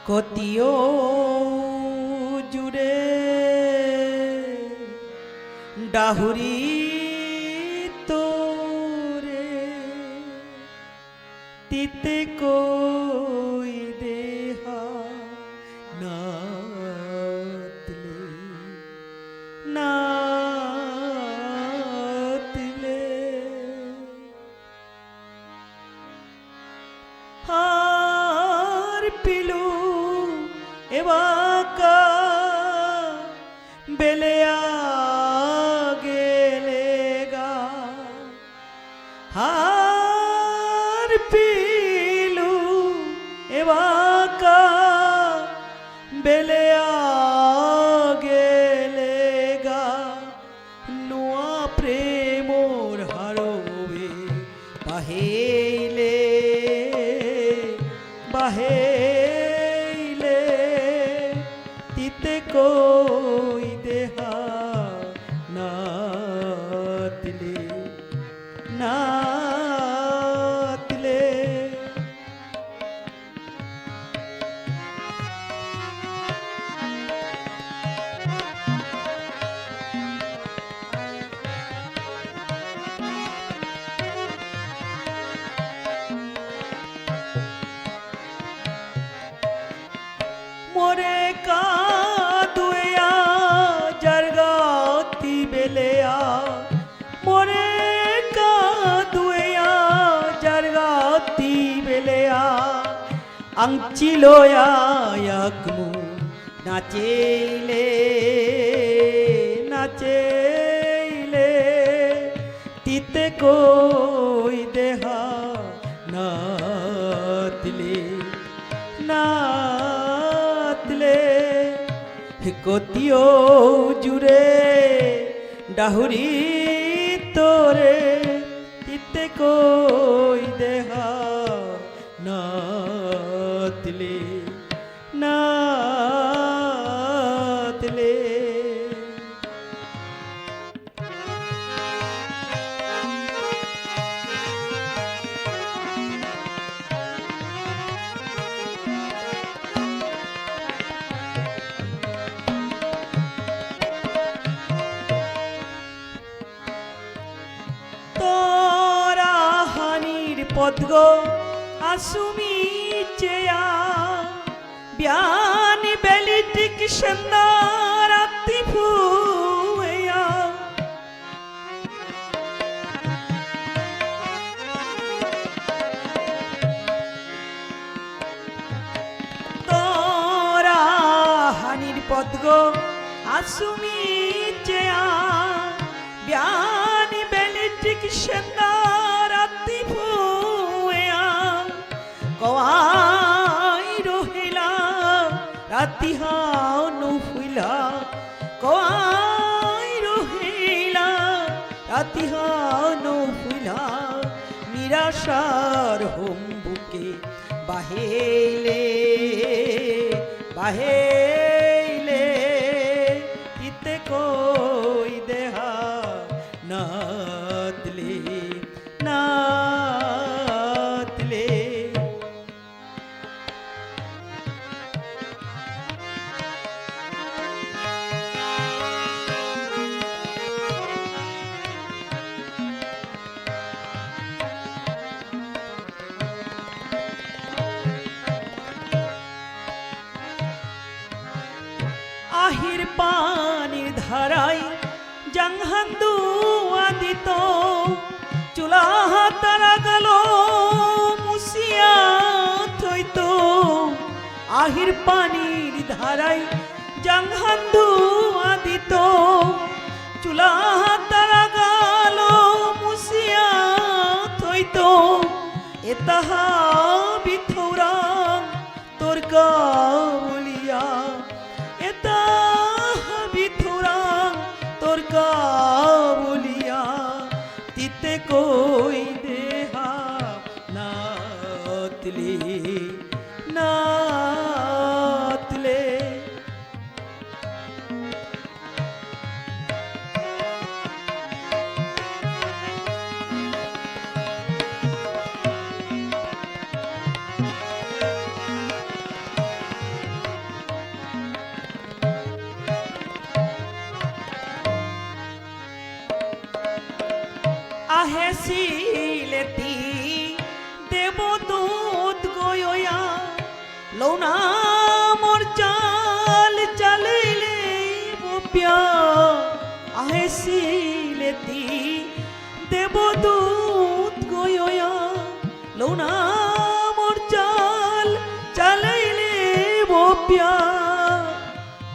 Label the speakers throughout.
Speaker 1: কতিও জুড়ে ডাহুরি তোরে তিতে কই দেহা নাতলে নাতলে হার পিলু এবাকা বেলেয়া গেলেগা হার পিলু এবাকা বেলেয়া গেলেগা নোয়া প্রেমোর হারবে বাহেইলে বাহেইলে তিতে কই দেহা নাতলে নাতলে মোরে কাদুয়া জরগাতি বেলেয়া মোরে কাদুয়া জরগাতি বেলেয়া আংচিলোয়া ইয়াকমু নাচেইলে নাচেইলে তিতে কই দেহা নাতলে নাতলে কতিও জুড়ে ডাহুরি তোরে তিতে কই দেহা নাতলে নাতলে তোরা হানির পদ্গো আসুমি চেয়া ব্যান বেলিটিক সন্দারাতি ফুয়া তোরা হানির পদ্গো আসুমি চেয়া ব্যান বেলিটিক সন্দারাতি ফুয়া কওয়াই রহিলা রাতি হানু ফুইলা কওয়াই রহিলা রাতি হানু ফুইলা নিরাশার হোমবুকে বাহেইলে বাহেইলে তিতে কই দেহা নাতলে নাতলে আহির পানির ধারাই জাংহান্দু আদিত চুলা তারা গেল মুসিয়া থইত আহির পানির ধারাই জাংহান্দু আদিত চুলা তারা গেল মুসিয়া থইত এতাহা বিথৌরা তোর কাউলিয়া এতাহা বিথৌরা তোর কাউলিয়া তিতে কই দেহা নাতলে নাতলে পিয়া আহিছিলেতি দেবদূত গয়া লৌনা মোর চাল চালাইলে বপিয়া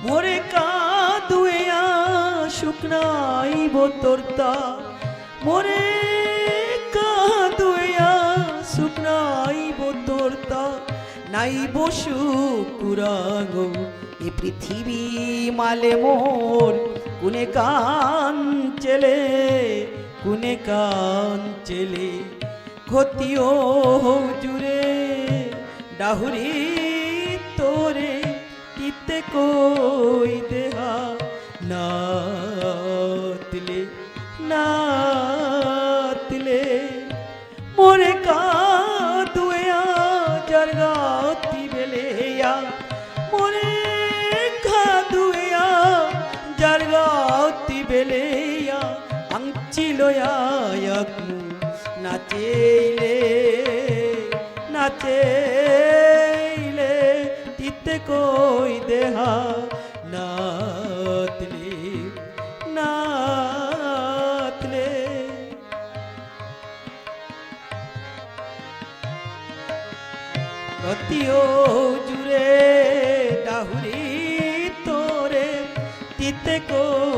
Speaker 1: মোরে কাদুয়া শুকনাই বোতরতা মোরে কাদুয়া শুকনাই বোতরতা নাই বসু কুরাঙ্গ এ পৃথিবী মালে মোর কুনে কান চেলে ক্ষতিও জুড়ে ডাহুরি তোরে কিতে কই দেহা নাতলে মোরে কাদুয়া জরগাতি বেলেয়া মোরে কাদুয়া জরগাতি বেলেয়া আংচিলোয়া ইয়াকমু নাচেইলে তিতে কই দেহা নাতলে রতিও জুড়ে ডাহুরি তোরে তিতে কই